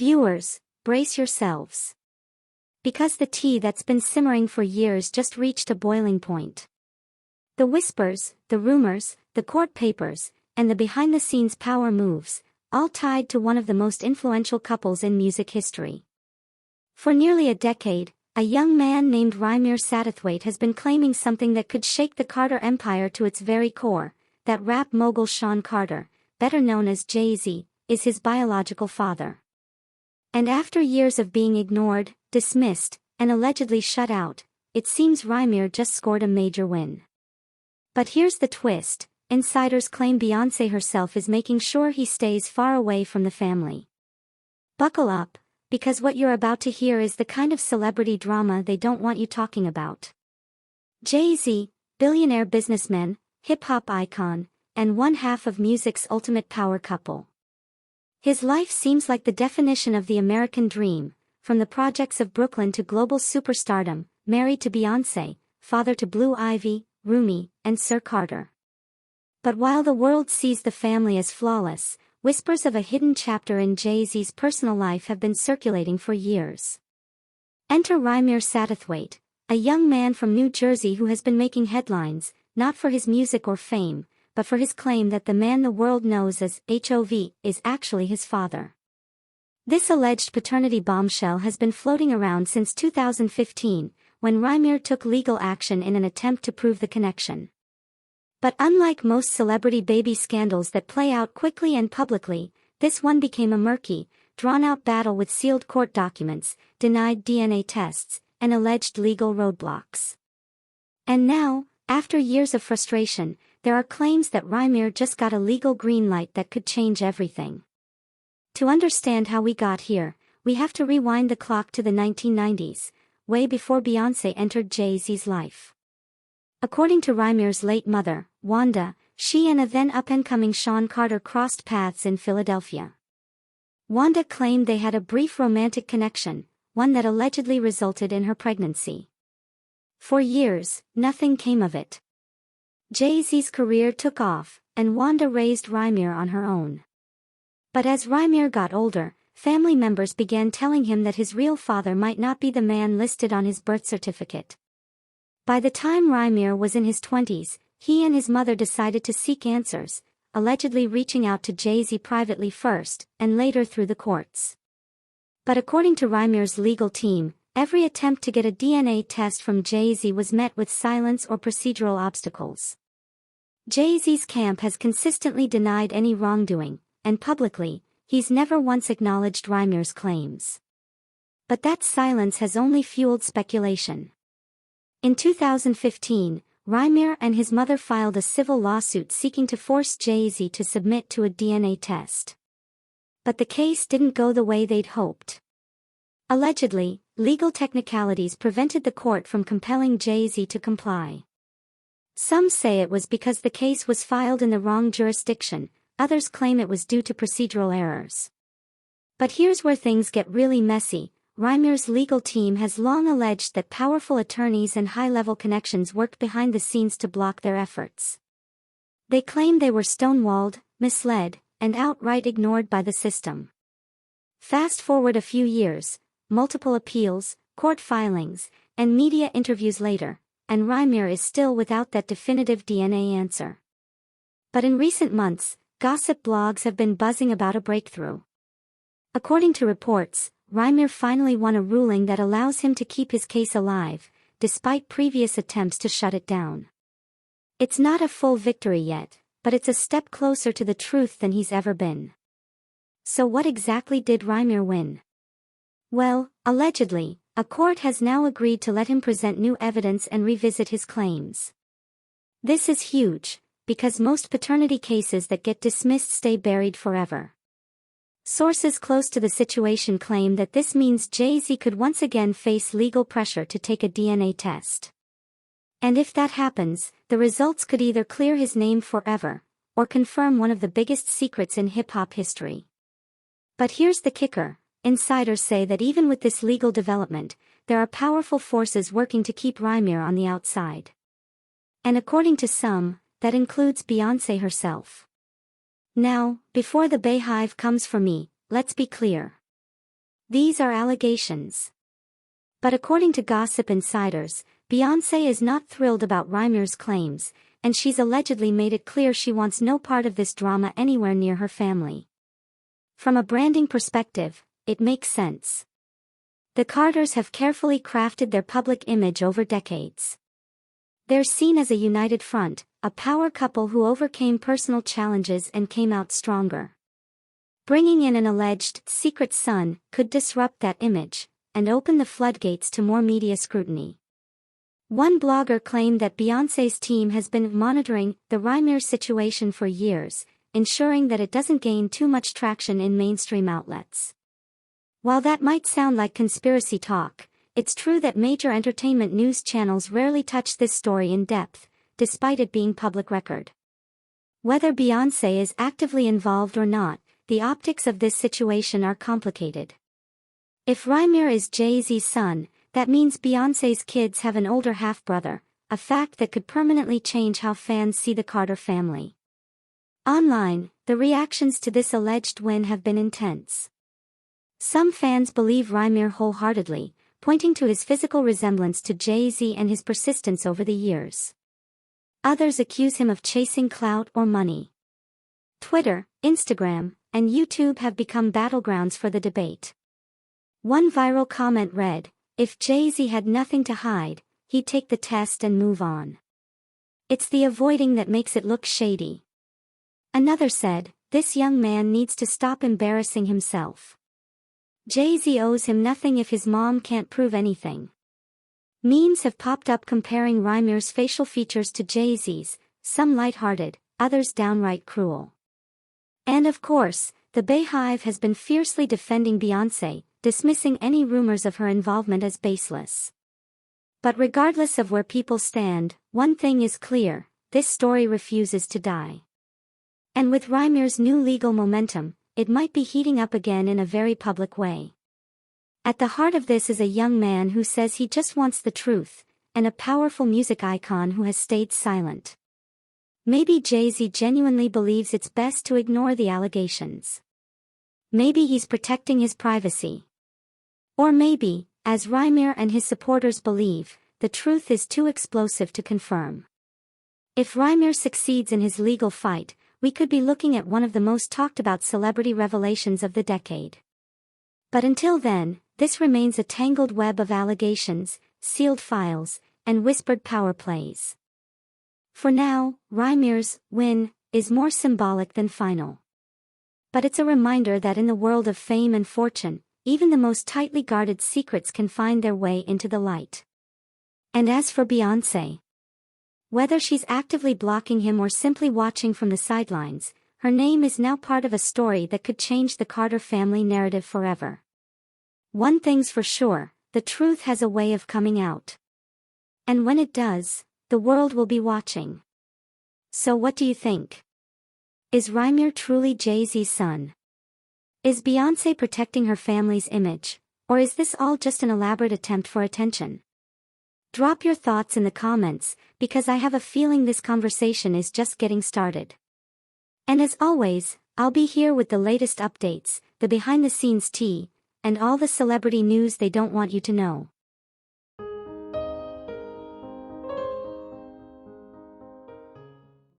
Viewers, brace yourselves. Because the tea that's been simmering for years just reached a boiling point. The whispers, the rumors, the court papers, and the behind-the-scenes power moves, all tied to one of the most influential couples in music history. For nearly a decade, a young man named Rymir has been claiming something that could shake the Carter empire to its very core, that rap mogul Shawn Carter, better known as Jay-Z, is his biological father. And after years of being ignored, dismissed, and allegedly shut out, it seems Rymir just scored a major win. But here's the twist: insiders claim Beyoncé herself is making sure he stays far away from the family. Buckle up, because what you're about to hear is the kind of celebrity drama they don't want you talking about. Jay-Z, billionaire businessman, hip-hop icon, and one half of music's ultimate power couple. His life seems like the definition of the American dream, from the projects of Brooklyn to global superstardom, married to Beyoncé, father to Blue Ivy, Rymir, and Sir Carter. But while the world sees the family as flawless, whispers of a hidden chapter in Jay-Z's personal life have been circulating for years. Enter Rymir, a young man from New Jersey who has been making headlines, not for his music or fame, but for his claim that the man the world knows as HOV is actually his father. This alleged paternity bombshell has been floating around since 2015, when Rymir took legal action in an attempt to prove the connection. But unlike most celebrity baby scandals that play out quickly and publicly, this one became a murky, drawn-out battle with sealed court documents, denied DNA tests, and alleged legal roadblocks. And now, after years of frustration, there are claims that Rymir just got a legal green light that could change everything. To understand how we got here, we have to rewind the clock to the 1990s, way before Beyoncé entered Jay-Z's life. According to Rymir's late mother, Wanda, she and a then up-and-coming Shawn Carter crossed paths in Philadelphia. Wanda claimed they had a brief romantic connection, one that allegedly resulted in her pregnancy. For years, nothing came of it. Jay-Z's career took off, and Wanda raised Rymir on her own. But as Rymir got older, family members began telling him that his real father might not be the man listed on his birth certificate. By the time Rymir was in his 20s, he and his mother decided to seek answers, allegedly reaching out to Jay-Z privately first, and later through the courts. But according to Rymir's legal team, every attempt to get a DNA test from Jay-Z was met with silence or procedural obstacles. Jay-Z's camp has consistently denied any wrongdoing, and publicly, he's never once acknowledged Rymir's claims. But that silence has only fueled speculation. In 2015, Rymir and his mother filed a civil lawsuit seeking to force Jay-Z to submit to a DNA test. But the case didn't go the way they'd hoped. Allegedly, legal technicalities prevented the court from compelling Jay-Z to comply. Some say it was because the case was filed in the wrong jurisdiction, others claim it was due to procedural errors. But here's where things get really messy. Rymir's legal team has long alleged that powerful attorneys and high-level connections worked behind the scenes to block their efforts. They claim they were stonewalled, misled, and outright ignored by the system. Fast forward a few years, multiple appeals, court filings, and media interviews later, and Rymir is still without that definitive DNA answer. But in recent months, gossip blogs have been buzzing about a breakthrough. According to reports, Rymir finally won a ruling that allows him to keep his case alive, despite previous attempts to shut it down. It's not a full victory yet, but it's a step closer to the truth than he's ever been. So what exactly did Rymir win? Well, allegedly, a court has now agreed to let him present new evidence and revisit his claims. This is huge, because most paternity cases that get dismissed stay buried forever. Sources close to the situation claim that this means Jay-Z could once again face legal pressure to take a DNA test. And if that happens, the results could either clear his name forever, or confirm one of the biggest secrets in hip-hop history. But here's the kicker: insiders say that even with this legal development, there are powerful forces working to keep Rymir on the outside. And according to some, that includes Beyoncé herself. Now, before the Bayhive comes for me, let's be clear. These are allegations. But according to gossip insiders, Beyoncé is not thrilled about Rymir's claims, and she's allegedly made it clear she wants no part of this drama anywhere near her family. From a branding perspective, it makes sense. The Carters have carefully crafted their public image over decades. They're seen as a united front, a power couple who overcame personal challenges and came out stronger. Bringing in an alleged secret son could disrupt that image and open the floodgates to more media scrutiny. One blogger claimed that Beyoncé's team has been monitoring the Rymir situation for years, ensuring that it doesn't gain too much traction in mainstream outlets. While that might sound like conspiracy talk, it's true that major entertainment news channels rarely touch this story in depth, despite it being public record. Whether Beyoncé is actively involved or not, the optics of this situation are complicated. If Rymir is Jay-Z's son, that means Beyoncé's kids have an older half-brother, a fact that could permanently change how fans see the Carter family. Online, the reactions to this alleged win have been intense. Some fans believe Rymir wholeheartedly, pointing to his physical resemblance to Jay-Z and his persistence over the years. Others accuse him of chasing clout or money. Twitter, Instagram, and YouTube have become battlegrounds for the debate. One viral comment read, "If Jay-Z had nothing to hide, he'd take the test and move on. It's the avoiding that makes it look shady." Another said, "This young man needs to stop embarrassing himself. Jay-Z owes him nothing if his mom can't prove anything." Memes have popped up comparing Rymir's facial features to Jay-Z's, some lighthearted, others downright cruel. And of course, the Beehive has been fiercely defending Beyoncé, dismissing any rumors of her involvement as baseless. But regardless of where people stand, one thing is clear: this story refuses to die. And with Rymir's new legal momentum, it might be heating up again in a very public way. At the heart of this is a young man who says he just wants the truth, and a powerful music icon who has stayed silent. Maybe Jay-Z genuinely believes it's best to ignore the allegations. Maybe he's protecting his privacy. Or maybe, as Rymir and his supporters believe, the truth is too explosive to confirm. If Rymir succeeds in his legal fight, we could be looking at one of the most talked about celebrity revelations of the decade. But until then, this remains a tangled web of allegations, sealed files, and whispered power plays. For now, Rymir's win is more symbolic than final. But it's a reminder that in the world of fame and fortune, even the most tightly guarded secrets can find their way into the light. And as for Beyoncé, whether she's actively blocking him or simply watching from the sidelines, her name is now part of a story that could change the Carter family narrative forever. One thing's for sure, the truth has a way of coming out. And when it does, the world will be watching. So what do you think? Is Rymir truly Jay-Z's son? Is Beyoncé protecting her family's image, or is this all just an elaborate attempt for attention? Drop your thoughts in the comments, because I have a feeling this conversation is just getting started. And as always, I'll be here with the latest updates, the behind-the-scenes tea, and all the celebrity news they don't want you to know.